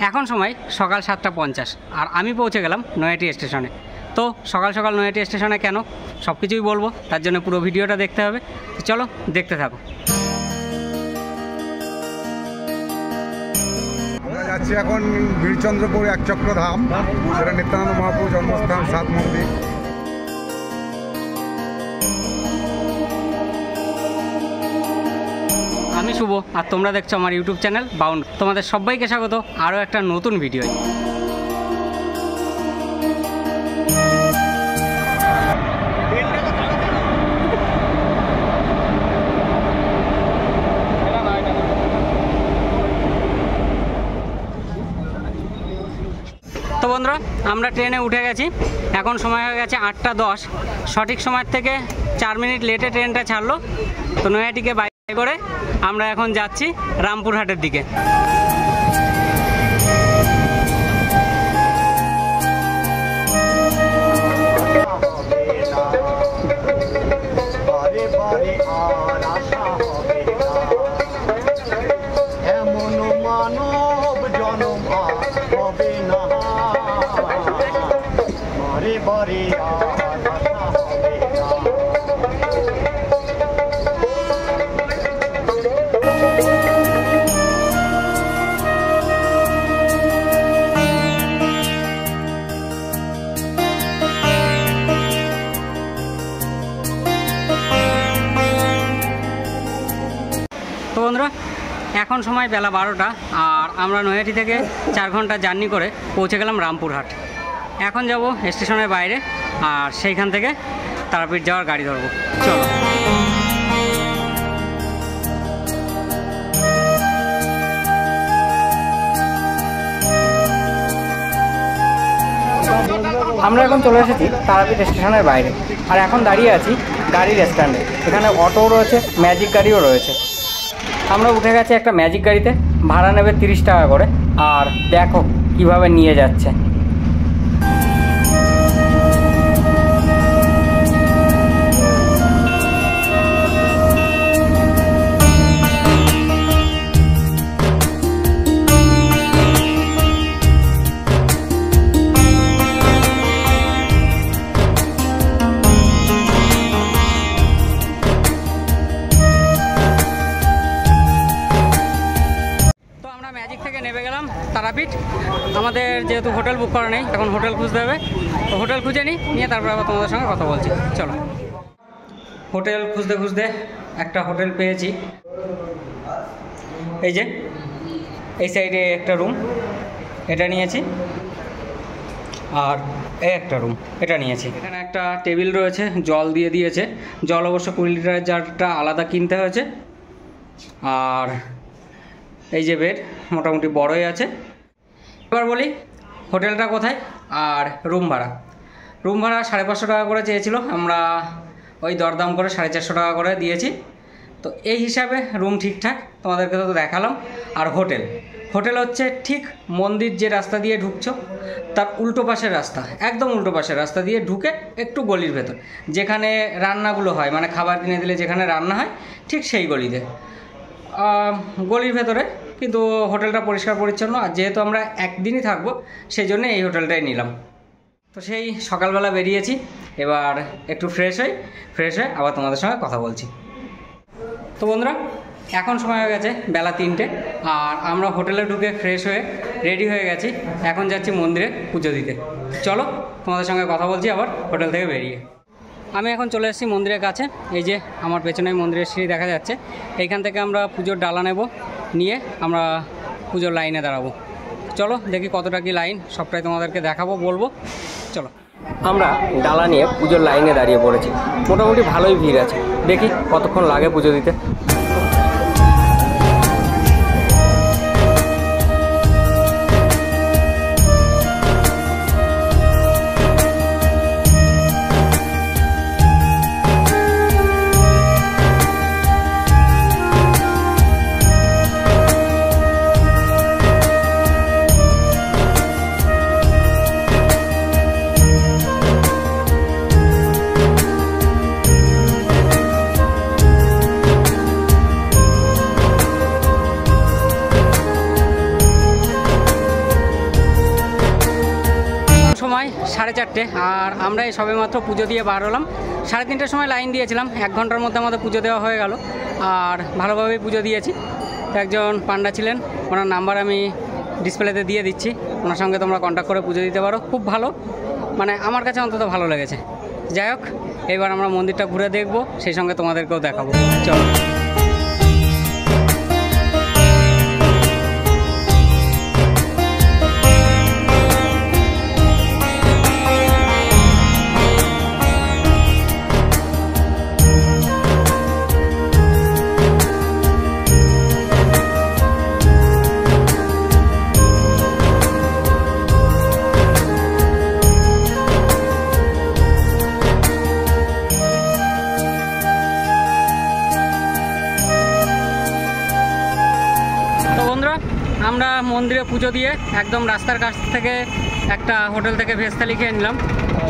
এখন সময় সকাল 7:50 আর আমি পৌঁছে গেলাম নৈহাটি স্টেশনে। তো সকাল সকাল নৈহাটি স্টেশনে কেন সব কিছুই বলবো, তার জন্য পুরো ভিডিওটা দেখতে হবে। তো চলো দেখতে থাকো। আমরা যাচ্ছি এখন বীরচন্দ্রপুর একচক্রধাম, যেটা নিত্যানন্দ মহাপ্রভু জন্মস্থান, 7 মন্দির। আমি শুভ আর তোমরা দেখছো আমার ইউটিউব চ্যানেল বাউন্ড। তোমাদের সবাইকে স্বাগত আরও একটা নতুন ভিডিও। তো বন্ধুরা, আমরা ট্রেনে উঠে গেছি। এখন সময় হয়ে গেছে 8:10। সঠিক সময়ের থেকে 4 মিনিট লেটে ট্রেনটা ছাড়লো। তো নৈহাটিকে বাইরে করে আমরা এখন যাচ্ছি রামপুরহাটের দিকে। তো বন্ধুরা, এখন সময় বেলা 12টা আর আমরা নৈহাটি থেকে 4 ঘন্টা জার্নি করে পৌঁছে গেলাম রামপুরহাট। এখন যাব স্টেশনের বাইরে আর সেইখান থেকে তারাপীঠ যাওয়ার গাড়ি ধরবো। চলো। আমরা এখন চলে এসেছি তারাপীঠ স্টেশনের বাইরে আর এখন দাঁড়িয়ে আছি গাড়ির স্ট্যান্ডে। এখানে অটোও রয়েছে, ম্যাজিক গাড়িও রয়েছে। আমরা উঠে গেছি একটা ম্যাজিক গাড়িতে, ভাড়া নেবে 30 টাকা করে। আর দেখো কিভাবে নিয়ে যাচ্ছে। নেমে গেলাম তারাপীঠ। আমাদের যেহেতু হোটেল বুক করা নেই, এখন হোটেল খুঁজতে হবে। তো হোটেল খুঁজে নিয়ে তারপর আবার তোমাদের সঙ্গে কথা বলছি। চলো। হোটেল খুঁজতে খুঁজতে একটা হোটেল পেয়েছি। এই যে এই সাইডে একটা রুম, এটা নিয়েছি। আর এই একটা রুম, এটা নিয়েছি। এখানে একটা টেবিল রয়েছে, জল দিয়ে দিয়েছে। জল অবশ্য 20 লিটারের জারটা আলাদা কিনতে হয়েছে। আর এই যে বেড, মোটামুটি বড়ই আছে। এবার বলি হোটেলটা কোথায় আর রুম ভাড়া। রুম ভাড়া 550 টাকা করে চেয়েছিল, আমরা ওই দরদাম করে 450 টাকা করে দিয়েছি। তো এই হিসাবে রুম ঠিকঠাক, তোমাদেরকে তো দেখালাম। আর হোটেল হচ্ছে ঠিক মন্দির যে রাস্তা দিয়ে ঢুকছো তার উল্টো পাশের রাস্তা, একদম উল্টো পাশের রাস্তা দিয়ে ঢুকে একটু গলির ভেতর, যেখানে রান্নাগুলো হয়, মানে খাবার কিনে দিলে যেখানে রান্না হয় ঠিক সেই গলিতে, গলির ভেতরে। কিন্তু হোটেলটা পরিষ্কার পরিচ্ছন্ন। আর যেহেতু আমরা একদিনই থাকবো সেই জন্য এই হোটেলটাই নিলাম। তো সেই সকালবেলা বেরিয়েছি, এবার একটু ফ্রেশ হয়ে আবার তোমাদের সঙ্গে কথা বলছি। তো বন্ধুরা, এখন সময় হয়ে গেছে বেলা 3টে আর আমরা হোটেলে ঢুকে ফ্রেশ হয়ে রেডি হয়ে গেছি। এখন যাচ্ছি মন্দিরে পুজো দিতে। চলো তোমাদের সঙ্গে কথা বলছি আবার হোটেল থেকে বেরিয়ে। আমি এখন চলে এসেছি মন্দিরের কাছে। এই যে আমার পেছনে মন্দিরের সিঁড়ি দেখা যাচ্ছে। এইখান থেকে আমরা পুজোর ডালা নেব, নিয়ে আমরা পুজোর লাইনে দাঁড়াবো। চলো দেখি কতটা কি লাইন, সবটাই তোমাদেরকে দেখাবো, বলবো। চলো। আমরা ডালা নিয়ে পুজোর লাইনে দাঁড়িয়ে পড়েছি। মোটামুটি ভালোই ভিড় আছে, দেখি কতক্ষণ লাগে পুজো দিতে। 4:30 আর আমরা এই সবেমাত্র পুজো দিয়ে বার হলাম। 3:30টার সময় লাইন দিয়েছিলাম, 1 ঘন্টার মধ্যে আমাদের পুজো দেওয়া হয়ে গেল আর ভালোভাবেই পুজো দিয়েছি। একজন পান্ডা ছিলেন, ওনার নাম্বার আমি ডিসপ্লেতে দিয়ে দিচ্ছি, ওনার সঙ্গে তোমরা কন্ট্যাক্ট করে পুজো দিতে পারো। খুব ভালো, মানে আমার কাছে অন্তত ভালো লেগেছে। যাই হোক, এবার আমরা মন্দিরটা ঘুরে দেখব, সেই সঙ্গে তোমাদেরকেও দেখাবো। চলো। আমরা মন্দিরে পুজো দিয়ে একদম রাস্তার কাছ থেকে একটা হোটেল থেকে ভেজ থালি খেয়ে নিলাম।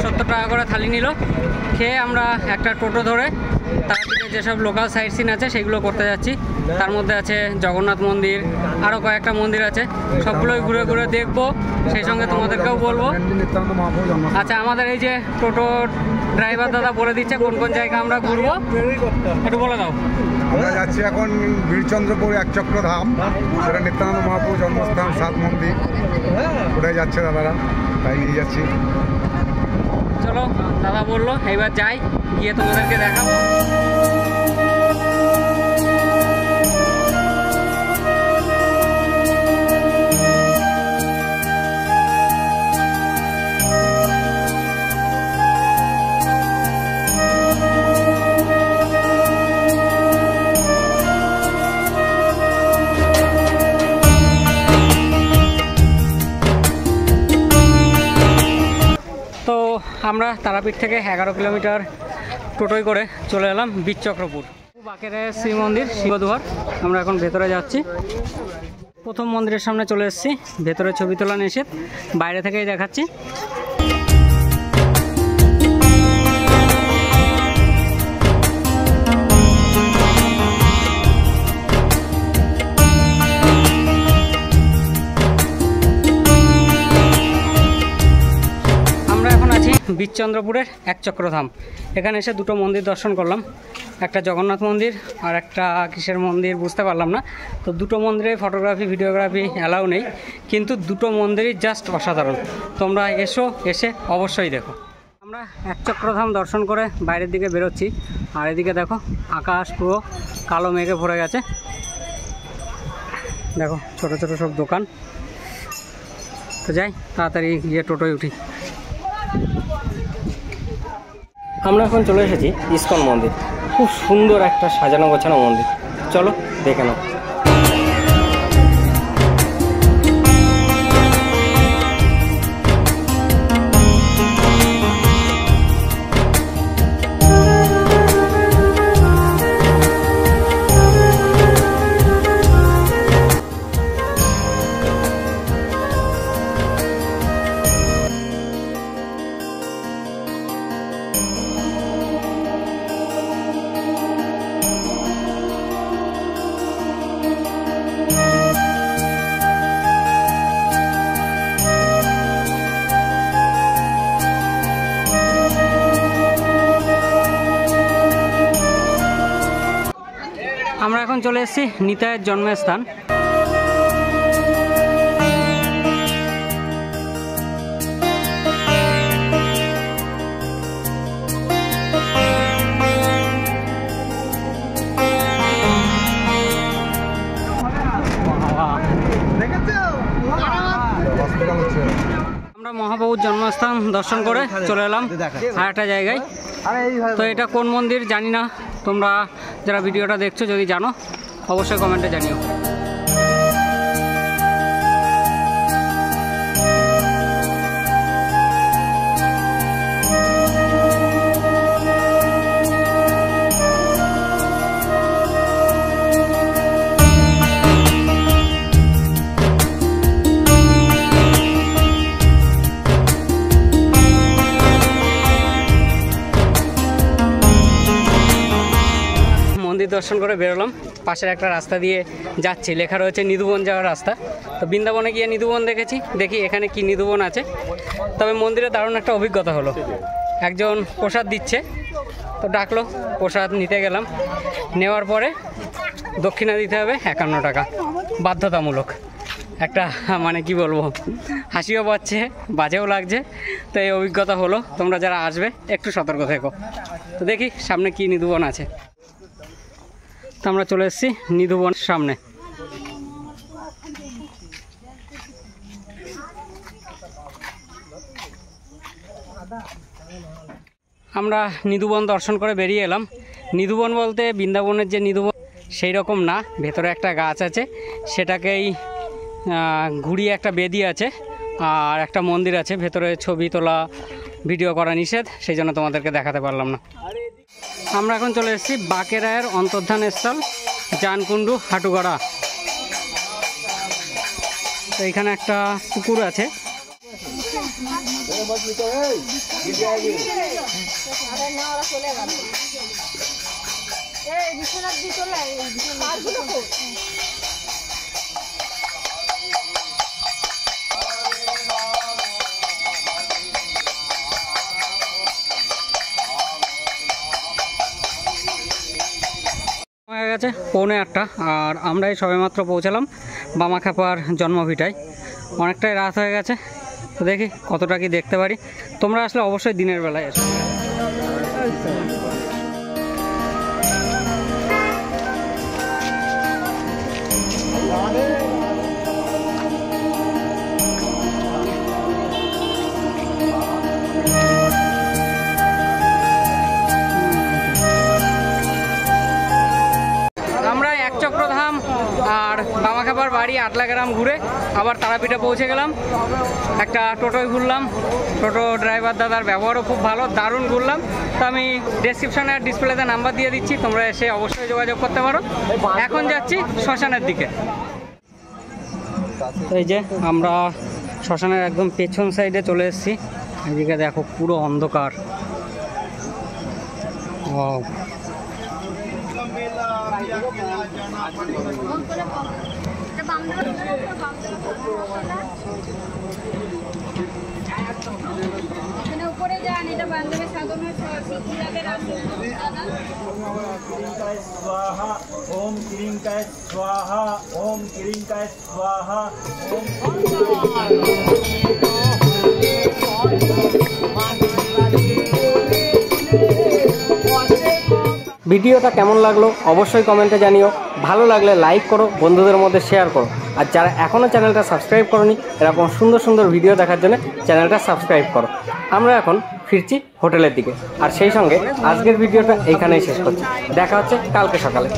70 টাকা করে থালি নিল। খেয়ে আমরা একটা টোটো ধরে তার দিকে যেসব লোকাল সাইট সিন আছে সেগুলো করতে যাচ্ছি। তার মধ্যে আছে জগন্নাথ মন্দির, আরও কয়েকটা মন্দির আছে, সবগুলোই ঘুরে ঘুরে দেখবো, সেই সঙ্গে তোমাদেরকেও বলবো। আচ্ছা, আমাদের এই যে টোটো ড্রাইভার দাদা বলে দিচ্ছে কোন কোন জায়গা আমরা ঘুরবো, একটু বলে দাও। আমরা যাচ্ছি এখন বীরচন্দ্রপুর একচক্র ধাম, যেটা নিত্যানন্দ মহাপ্রভু জন্মস্থান, 7 মন্দির, ওটাই যাচ্ছে দাদারা, তাই নিয়ে যাচ্ছি। চলো, দাদা বললো এইবার যাই, গিয়ে তোমাদেরকে দেখাবো। আমরা তারাপীঠ থেকে 11 কিলোমিটার টোটোয় করে চলে এলাম বীরচক্রপুর। বাঁকেরে শ্রী মন্দির, শিবদুয়ার। আমরা এখন ভেতরে যাচ্ছি। প্রথম মন্দিরের সামনে চলে এসেছি। ভেতরে ছবি তোলা নিষেধ, বাইরে থেকেই দেখাচ্ছি। বীরচন্দ্রপুরের একচক্রধাম। এখানে এসে দুটো মন্দির দর্শন করলাম, একটা জগন্নাথ মন্দির আর একটা কিসের মন্দির বুঝতে পারলাম না। তো দুটো মন্দিরে ফটোগ্রাফি ভিডিওগ্রাফি অ্যালাউ নেই, কিন্তু দুটো মন্দিরই জাস্ট অসাধারণ। তোমরা এসে অবশ্যই দেখো। আমরা একচক্রধাম দর্শন করে বাইরের দিকে বেরোচ্ছি, আর এদিকে দেখো আকাশ পুরো কালো মেঘে ভরে গেছে। দেখো ছোট ছোট সব দোকান। তো যাই, তাড়াতাড়ি গিয়ে টোটোয় উঠি। আমরা এখন চলে এসেছি ইস্কন মন্দির। খুব সুন্দর একটা সাজানো গোছানো মন্দির, চলো দেখে নাও। আমরা এখন চলে এসেছি নিতাইয়ের জন্মস্থান। আমরা মহাপ্রভুর জন্মস্থান দর্শন করে চলে এলাম আর একটা জায়গায়। তো এটা কোন মন্দির জানি না, তোমরা যারা ভিডিওটা দেখছো যদি জানো অবশ্যই কমেন্টে জানিও। দর্শন করে বেরোলাম, পাশের একটা রাস্তা দিয়ে যাচ্ছি, লেখা রয়েছে নিধুবন যাওয়ার রাস্তা। তো বৃন্দাবনে গিয়ে নিধুবন দেখেছি, দেখি এখানে কি নিধুবন আছে। তবে মন্দিরে দারুণ একটা অভিজ্ঞতা হলো, একজন প্রসাদ দিচ্ছে, তো ডাকলো, প্রসাদ নিতে গেলাম, নেওয়ার পরে দক্ষিণা দিতে হবে 51 টাকা, বাধ্যতামূলক। একটা মানে কি বলবো, হাসিও পাচ্ছে, বাজেও লাগছে। তো এই অভিজ্ঞতা হলো, তোমরা যারা আসবে একটু সতর্ক থেকো। তো দেখি সামনে কি নিধুবন আছে। তো আমরা চলে এসেছি নিধুবন সামনে। আমরা নিধুবন দর্শন করে বেরিয়ে এলাম। নিধুবন বলতে বৃন্দাবনের যে নিধুবন সেই রকম না, ভেতরে একটা গাছ আছে, সেটাকেই ঘুরিয়ে একটা বেদি আছে, আর একটা মন্দির আছে। ভেতরে ছবি তোলা, ভিডিও করা নিষেধ, সেই জন্য তোমাদেরকে দেখাতে পারলাম না। আমরা এখন চলে এসেছি বাঁকেরায়ের অন্তর্ধান স্থল জানকুণ্ডু হাটুগড়া। তো এখানে একটা পুকুর আছে। হয়ে গেছে 8:45, আর আমরাই সবেমাত্র পৌঁছালাম বামাখ্যাপার জন্মভিটায়। অনেকটাই রাত হয়ে গেছে, তো দেখি কতটা কি দেখতে পারি। তোমরা আসলে অবশ্যই দিনের বেলায় এসো। আমরা একচক্রধাম আর বামাখ্যাপার বাড়ি আটলাগ্রাম ঘুরে আবার তারাপীঠে পৌঁছে গেলাম। একটা টোটোয় ঘুরলাম, টোটো ড্রাইভার দাদার ব্যবহারও খুব ভালো, দারুণ ঘুরলাম। তো আমি ডেসক্রিপশনে আর ডিসপ্লেতে নাম্বার দিয়ে দিচ্ছি, তোমরা এসে অবশ্যই যোগাযোগ করতে পারো। এখন যাচ্ছি শ্মশানের দিকে। এই যে আমরা শ্মশানের একদম পেছন সাইডে চলে এসেছি। এদিকে দেখো পুরো অন্ধকার। উপরে যান, এটা বান্ধবের সাধনের स्वाहा ओम क्लींकाय स्वाहा ओम क्लींकाय स्वाहा ओम ভিডিওটা কেমন লাগলো অবশ্যই কমেন্টে জানিও। ভালো লাগলে লাইক করো, বন্ধুদের মধ্যে শেয়ার করো। আর যারা এখনও চ্যানেলটা সাবস্ক্রাইব করোনি, এরকম সুন্দর সুন্দর ভিডিও দেখার জন্য চ্যানেলটা সাবস্ক্রাইব করো। আমরা এখন ফিরছি হোটেলের দিকে, আর সেই সঙ্গে আজকের ভিডিওটা এইখানেই শেষ করছি। দেখা হচ্ছে কালকে সকালে।